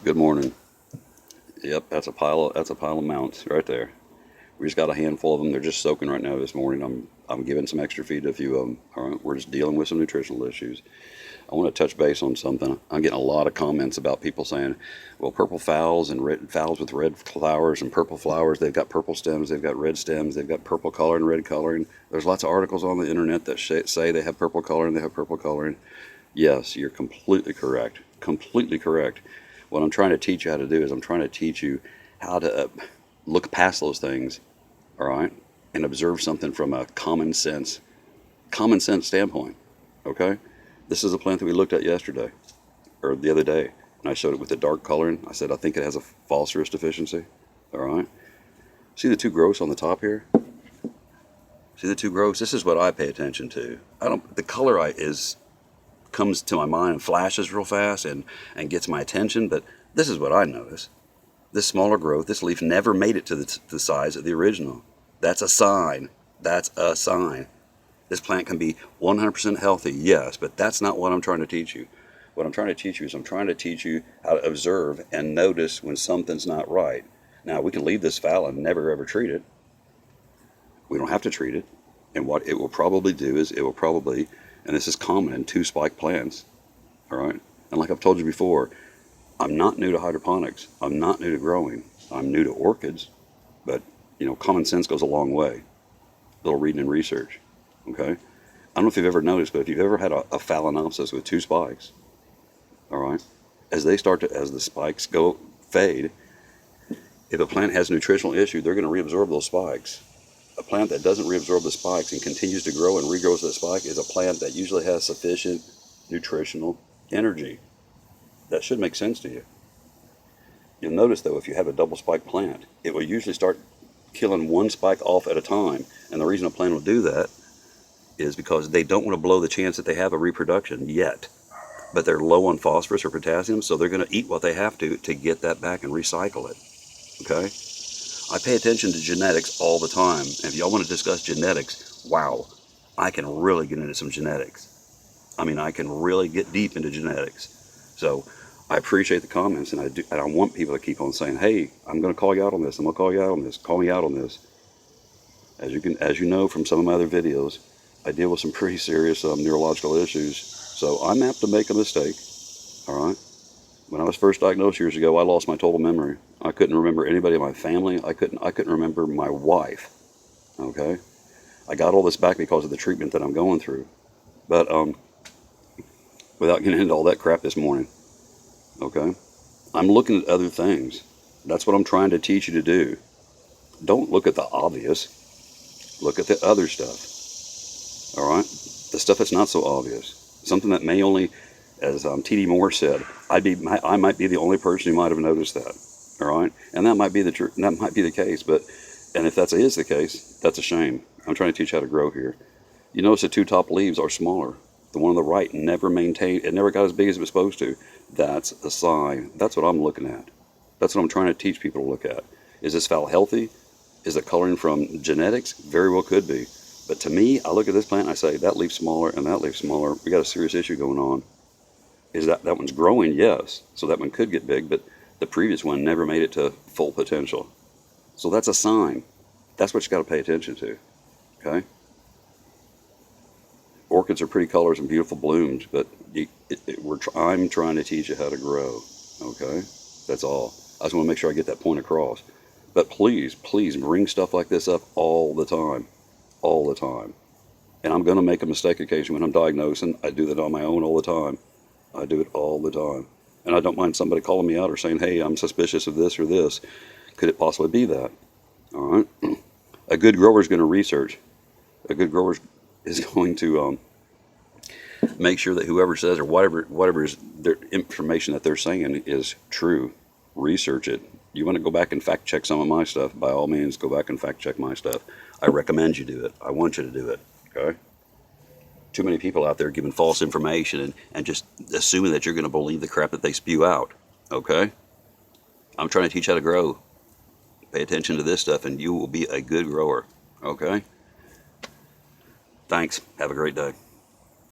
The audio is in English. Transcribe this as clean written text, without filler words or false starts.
Good morning. Yep, that's a pile of mounts right there. We just got a handful of them. They're just soaking right now this morning. I'm giving some extra feed to a few of them. All right, we're just dealing with some nutritional issues. I want to touch base on something. I'm getting a lot of comments about people saying, well, purple phals and red phals with red flowers and purple flowers, they've got purple stems, they've got red stems, they've got purple color and red coloring. There's lots of articles on the internet that say they have purple coloring, they have purple coloring. Yes, you're completely correct. Completely correct. What I'm trying to teach you how to do is I'm trying to teach you how to look past those things, all right, and observe something from a common sense standpoint. Okay, this is a plant that we looked at yesterday or the other day, and I showed it with the dark coloring. I said I think it has a phosphorus deficiency. All right, see the two growths on the top here. See the two growths. This is what I pay attention to. I don't. The color is comes to my mind and flashes real fast and gets my attention, but this is what I notice. This smaller growth, this leaf never made it to the size of the original. That's a sign. That's a sign. This plant can be 100% healthy, yes, but that's not what I'm trying to teach you. What I'm trying to teach you is I'm trying to teach you how to observe and notice when something's not right. Now, we can leave this foul and never ever treat it. We don't have to treat it. And what it will probably do is it will probably, and this is common in two spike plants, all right? And like I've told you before, I'm not new to hydroponics. I'm not new to growing. I'm new to orchids, but common sense goes a long way. A little reading and research, okay? I don't know if you've ever noticed, but if you've ever had a phalaenopsis with two spikes, all right, as the spikes fade, if a plant has a nutritional issue, they're going to reabsorb those spikes. A plant that doesn't reabsorb the spikes and continues to grow and regrows that spike is a plant that usually has sufficient nutritional energy. That should make sense to you. You'll notice, though, if you have a double spike plant, it will usually start killing one spike off at a time. And the reason a plant will do that is because they don't want to blow the chance that they have a reproduction yet. But they're low on phosphorus or potassium, so they're going to eat what they have to get that back and recycle it. Okay? I pay attention to genetics all the time. And if y'all want to discuss genetics, wow, I can really get into some genetics. I mean, I can really get deep into genetics. So I appreciate the comments, and I want people to keep on saying, hey, I'm going to call you out on this. I'm going to call you out on this. Call me out on this. As you know from some of my other videos, I deal with some pretty serious neurological issues. So I'm apt to make a mistake. All right. When I was first diagnosed years ago, I lost my total memory. I couldn't remember anybody in my family. I couldn't remember my wife. Okay. I got all this back because of the treatment that I'm going through. But without getting into all that crap this morning, okay, I'm looking at other things. That's what I'm trying to teach you to do. Don't look at the obvious. Look at the other stuff. All right, the stuff that's not so obvious. Something that may only, as T.D. Moore said, I might be the only person who might have noticed that. All right, and that might be that might be the case. But and if that is the case, that's a shame. I'm trying to teach you how to grow here. You notice the two top leaves are smaller. The one on the right never maintained, it never got as big as it was supposed to. That's a sign. That's what I'm looking at. That's what I'm trying to teach people to look at. Is this fowl healthy? Is it coloring from genetics? Very well could be. But to me, I look at this plant and I say, that leaf's smaller and that leaf's smaller. We got a serious issue going on. Is that one's growing? Yes. So that one could get big, but the previous one never made it to full potential. So that's a sign. That's what you got to pay attention to. Okay? Orchids are pretty colors and beautiful blooms, but I'm trying to teach you how to grow. Okay, that's all. I just want to make sure I get that point across. But please, please bring stuff like this up all the time, all the time. And I'm going to make a mistake occasionally when I'm diagnosing. I do that on my own all the time. I do it all the time, and I don't mind somebody calling me out or saying, "Hey, I'm suspicious of this or this. Could it possibly be that?" All right. A good grower is going to research. A good grower is going to make sure that whoever says or whatever is their information that they're saying is true. Research it. You want to go back and fact check some of my stuff, by all means, go back and fact check my stuff. I recommend you do it. I want you to do it. Okay? Too many people out there giving false information and just assuming that you're going to believe the crap that they spew out. Okay? I'm trying to teach you how to grow. Pay attention to this stuff and you will be a good grower. Okay? Thanks. Have a great day.